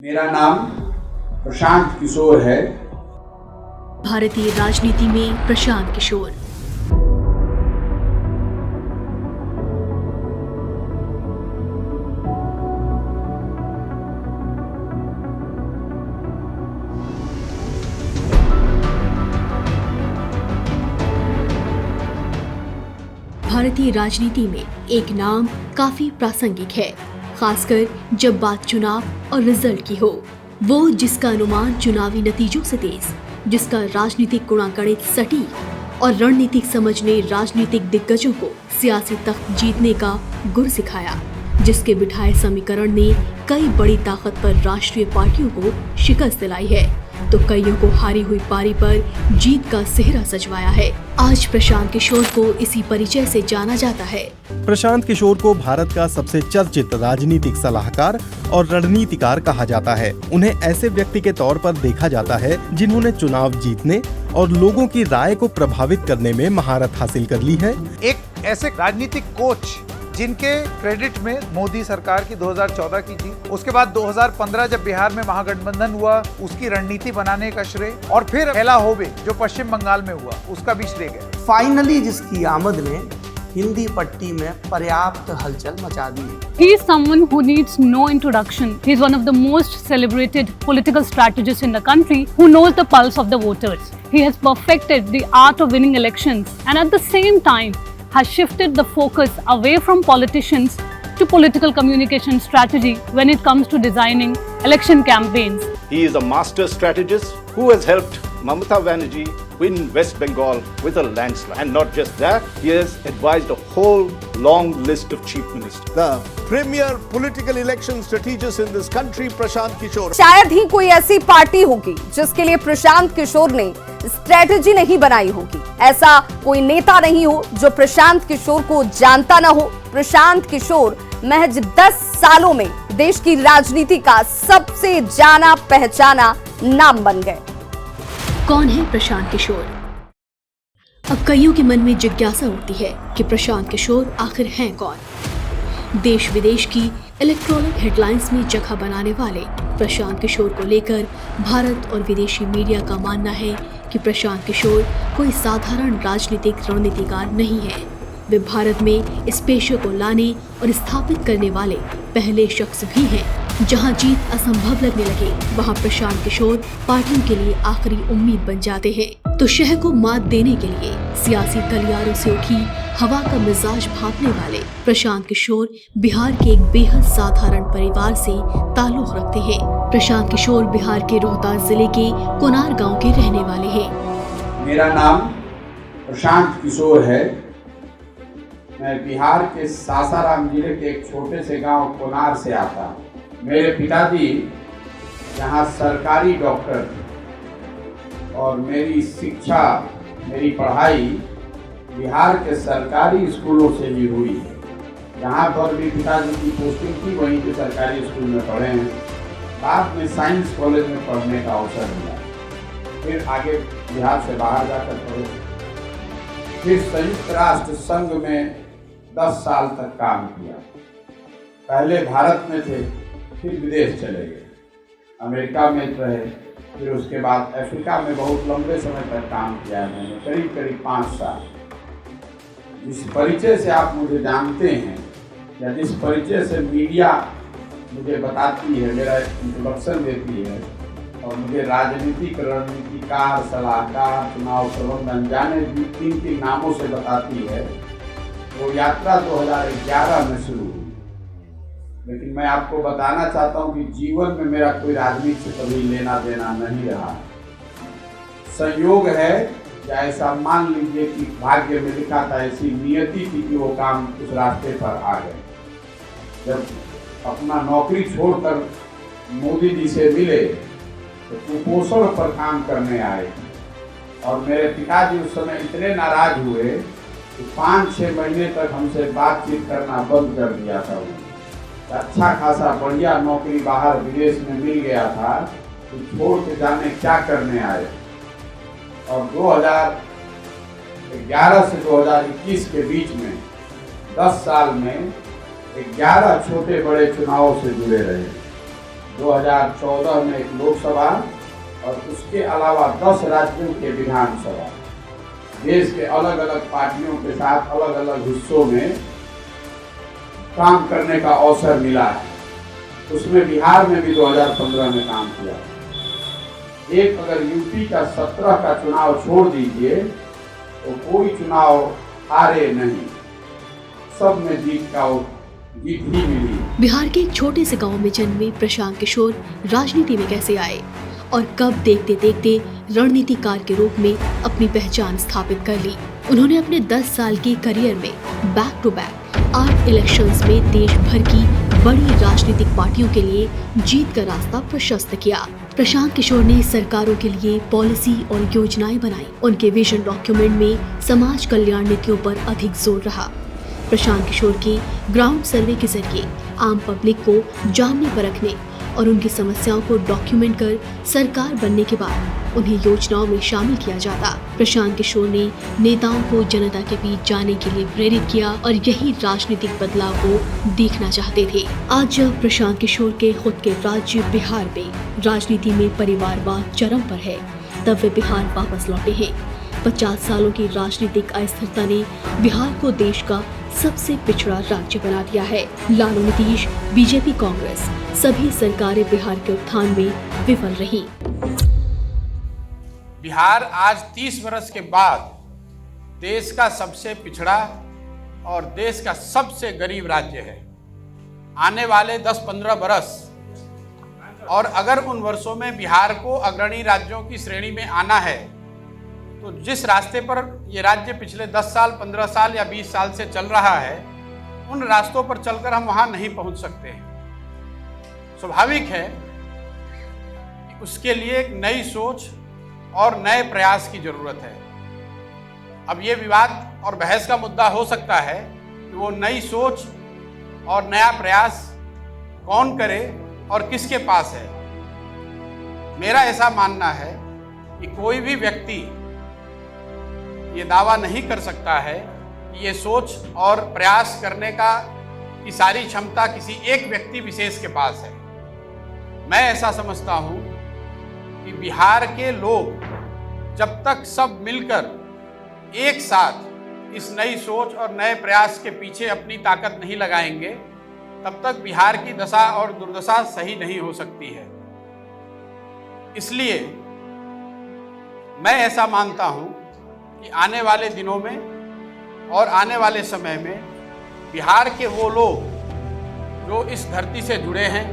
मेरा नाम प्रशांत किशोर है। भारतीय राजनीति में प्रशांत किशोर। भारतीय राजनीति में एक नाम काफी प्रासंगिक है, खासकर जब बात चुनाव और रिजल्ट की हो। वो जिसका अनुमान चुनावी नतीजों से तेज, जिसका राजनीतिक गुणागणित सटीक और रणनीतिक समझ ने राजनीतिक दिग्गजों को सियासी तख्त जीतने का गुर सिखाया, जिसके बिठाए समीकरण ने कई बड़ी ताकत पर राष्ट्रीय पार्टियों को शिकस्त दिलाई है, तो कईयों को हारी हुई पारी पर जीत का सेहरा सजवाया है। आज प्रशांत किशोर को इसी परिचय से जाना जाता है। प्रशांत किशोर को भारत का सबसे चर्चित राजनीतिक सलाहकार और रणनीतिकार कहा जाता है। उन्हें ऐसे व्यक्ति के तौर पर देखा जाता है जिन्होंने चुनाव जीतने और लोगों की राय को प्रभावित करने में महारत हासिल कर ली है। एक ऐसे राजनीतिक कोच जिनके क्रेडिट में मोदी सरकार की 2014 की जीत, उसके बाद 2015 जब बिहार में महागठबंधन हुआ उसकी रणनीति बनाने का श्रेय, और फिर एला होबे जो पश्चिम बंगाल में हुआ उसका भी श्रेय गया। फाइनली जिसकी आमद ने हिंदी पट्टी में पर्याप्त हलचल मचा दी है। He is someone who needs no introduction. He is one of the most celebrated political strategists in the country who knows the pulse of the voters. He has perfected the art of winning elections and at the same time has shifted the focus away from politicians to political communication strategy when it comes to designing election campaigns. He is a master strategist who has helped Mamata Banerjee win West Bengal with a landslide. And not just that, he has advised a whole long list of chief ministers. The premier political election strategist in this country, Prashant Kishore. शायद ही कोई ऐसी party होगी जिसके लिए प्रशांत किशोर ने strategy नहीं बनाई होगी। ऐसा कोई नेता नहीं हो जो प्रशांत किशोर को जानता ना हो। प्रशांत किशोर महज 10 सालों में देश की राजनीति का सबसे जाना पहचाना नाम बन गए। कौन है प्रशांत किशोर? अब कईयों के मन में जिज्ञासा उठती है कि प्रशांत किशोर आखिर हैं कौन? देश विदेश की इलेक्ट्रॉनिक हेडलाइंस में जगह बनाने वाले प्रशांत किशोर को लेकर भारत और विदेशी मीडिया का मानना है कि प्रशांत किशोर कोई साधारण राजनीतिक रणनीतिकार नहीं है। वे भारत में इस पेशे को लाने और स्थापित करने वाले पहले शख्स भी हैं। जहां जीत असंभव लगने लगे, वहां प्रशांत किशोर पार्टियों के लिए आखिरी उम्मीद बन जाते हैं। तो शहर को मात देने के लिए सियासी गलियारों से उठी हवा का मिजाज भांपने वाले प्रशांत किशोर बिहार के एक बेहद साधारण परिवार से ताल्लुक रखते हैं। प्रशांत किशोर बिहार के रोहतास जिले के कोनार गांव के रहने वाले हैं। मेरा नाम प्रशांत किशोर है। मैं बिहार के सासाराम जिले के एक छोटे से गांव कोनार से आता हूँ। मेरे पिताजी यहाँ सरकारी डॉक्टर थे और मेरी शिक्षा, मेरी पढ़ाई बिहार के सरकारी स्कूलों से ही हुई है। जहाँ पर भी पिताजी की पोस्टिंग थी वहीं के सरकारी स्कूल में पढ़े हैं। बाद में साइंस कॉलेज में पढ़ने का अवसर मिला, फिर आगे बिहार से बाहर जाकर पढ़े, फिर संयुक्त राष्ट्र संघ में 10 साल तक काम किया। पहले भारत में थे, फिर विदेश चले गए, अमेरिका में रहे, फिर उसके बाद अफ्रीका में बहुत लंबे समय तक काम किया है मैंने, करीब करीब 5 साल। जिस परिचय से आप मुझे जानते हैं या जिस परिचय से मीडिया मुझे बताती है, मेरा इंट्रोडक्शन देती है और मुझे राजनीतिक रणनीतिकार, सलाहकार, चुनाव प्रबंधन जाने 3 नामों से बताती है, वो यात्रा 2011 में शुरू हुई। लेकिन मैं आपको बताना चाहता हूँ कि जीवन में मेरा कोई राजनीति से कभी लेना देना नहीं रहा। संयोग है या ऐसा मान लीजिए कि भाग्य में लिखा था, ऐसी नियति थी कि वो काम उस रास्ते पर आ गए। जब अपना नौकरी छोड़कर मोदी जी से मिले तो कुपोषण पर काम करने आए और मेरे पिताजी उस समय इतने नाराज हुए कि 5-6 महीने तक हमसे बातचीत करना बंद कर दिया था। अच्छा खासा बढ़िया नौकरी बाहर विदेश में मिल गया था, तो छोड़ के जाने क्या करने आए। और 2011 से 2021 के बीच में 10 साल में 11 छोटे बड़े चुनावों से जुड़े रहे। 2014 में एक लोकसभा और उसके अलावा 10 राज्यों के विधानसभा, देश के अलग अलग पार्टियों के साथ अलग अलग हिस्सों में काम करने का अवसर मिला है। उसमें बिहार में भी 2015 में काम किया। एक अगर यूपी का 17 का चुनाव छोड़ दीजिए तो कोई चुनाव हारे नहीं, सब में जीत ही मिली। बिहार के एक छोटे से गांव में जन्मे प्रशांत किशोर राजनीति में कैसे आए और कब देखते देखते रणनीतिकार के रूप में अपनी पहचान स्थापित कर ली। उन्होंने अपने 10 साल के करियर में बैक टू बैक 8 इलेक्शंस में देश भर की बड़ी राजनीतिक पार्टियों के लिए जीत का रास्ता प्रशस्त किया। प्रशांत किशोर ने सरकारों के लिए पॉलिसी और योजनाएं बनाई। उनके विजन डॉक्यूमेंट में समाज कल्याण नीतियों पर अधिक जोर रहा। प्रशांत किशोर के ग्राउंड सर्वे के जरिए आम पब्लिक को जानने परखने और उनकी समस्याओं को डॉक्यूमेंट कर सरकार बनने के बाद उन्हें योजनाओं में शामिल किया जाता। प्रशांत किशोर ने नेताओं को जनता के बीच जाने के लिए प्रेरित किया और यही राजनीतिक बदलाव को देखना चाहते थे। आज जब प्रशांत किशोर के खुद के राज्य बिहार में राजनीति में परिवारवाद चरम पर है, तब वे बिहार वापस लौटे हैं। 50 सालों की राजनीतिक अस्थिरता ने बिहार को देश का सबसे पिछड़ा राज्य बना दिया है। लालू, नीतीश, बीजेपी, कांग्रेस सभी सरकारें बिहार के उत्थान में विफल रही। बिहार आज 30 वर्ष के बाद देश का सबसे पिछड़ा और देश का सबसे गरीब राज्य है। आने वाले 10-15 वर्ष और अगर उन वर्षों में बिहार को अग्रणी राज्यों की श्रेणी में आना है तो जिस रास्ते पर ये राज्य पिछले 10 साल, 15 साल या 20 साल से चल रहा है, उन रास्तों पर चलकर हम वहां नहीं पहुंच सकते हैं। स्वाभाविक है कि उसके लिए एक नई सोच और नए प्रयास की जरूरत है। अब ये विवाद और बहस का मुद्दा हो सकता है कि वो नई सोच और नया प्रयास कौन करे और किसके पास है। मेरा ऐसा मानना है कि कोई भी व्यक्ति ये दावा नहीं कर सकता है कि ये सोच और प्रयास करने की सारी क्षमता किसी एक व्यक्ति विशेष के पास है। मैं ऐसा समझता हूँ कि बिहार के लोग जब तक सब मिलकर एक साथ इस नई सोच और नए प्रयास के पीछे अपनी ताकत नहीं लगाएंगे, तब तक बिहार की दशा और दुर्दशा सही नहीं हो सकती है। इसलिए मैं ऐसा मानता हूँ कि आने वाले दिनों में और आने वाले समय में बिहार के वो लोग जो इस धरती से जुड़े हैं,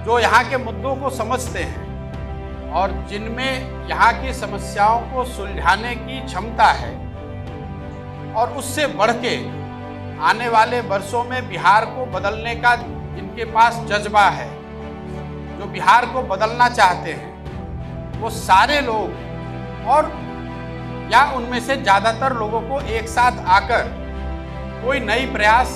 जो यहाँ के मुद्दों को समझते हैं और जिनमें यहाँ की समस्याओं को सुलझाने की क्षमता है और उससे बढ़ के आने वाले वर्षों में बिहार को बदलने का जिनके पास जज्बा है, जो बिहार को बदलना चाहते हैं, वो सारे लोग और या उनमें से ज्यादातर लोगों को एक साथ आकर कोई नई प्रयास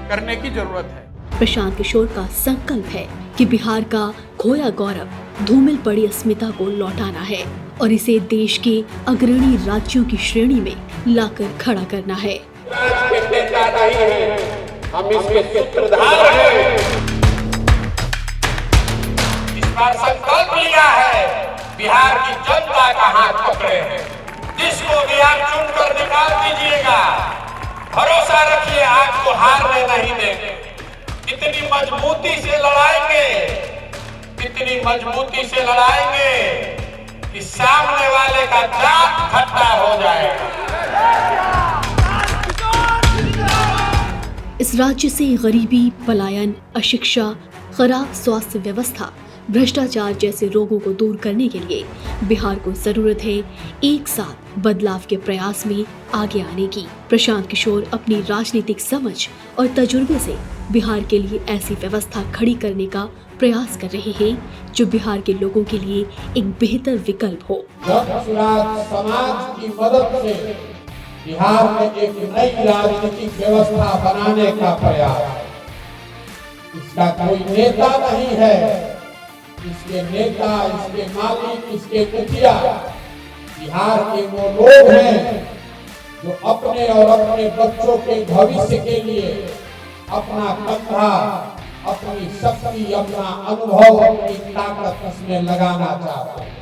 करने की जरूरत है। प्रशांत किशोर का संकल्प है कि बिहार का खोया गौरव, धूमिल पड़ी अस्मिता को लौटाना है और इसे देश के अग्रणी राज्यों की श्रेणी में लाकर खड़ा करना है। हम इसके सूत्रधार हैं। इस बार संकल्प लिया है, बिहार की जनता का हाथ पकड़े हैं। जिसको भी आप चुनकर निकाल दीजिएगा, भरोसा रखिए आपको हारने नहीं देंगे। इतनी मजबूती से लड़ाएंगे, इतनी मजबूती से लड़ाएंगे कि सामने वाले का दांत खट्टा हो जाएगा। इस राज्य से गरीबी, पलायन, अशिक्षा, खराब स्वास्थ्य व्यवस्था, भ्रष्टाचार जैसे रोगों को दूर करने के लिए बिहार को जरूरत है एक साथ बदलाव के प्रयास में आगे आने की। प्रशांत किशोर अपनी राजनीतिक समझ और तजुर्बे से बिहार के लिए ऐसी व्यवस्था खड़ी करने का प्रयास कर रहे हैं जो बिहार के लोगों के लिए एक बेहतर विकल्प हो। समाज की मदद से बिहार में एक नई राजनीतिक व्यवस्था बनाने का प्रयास। इसका कोई नेता नहीं है, इसके नेता, इसके मालिक, इसके मुखिया बिहार के वो लोग हैं जो अपने और अपने बच्चों के भविष्य के लिए अपना कंधा अपनी शक्ति, अपना अनुभव, अपनी ताकत इसमें लगाना चाहता हूं।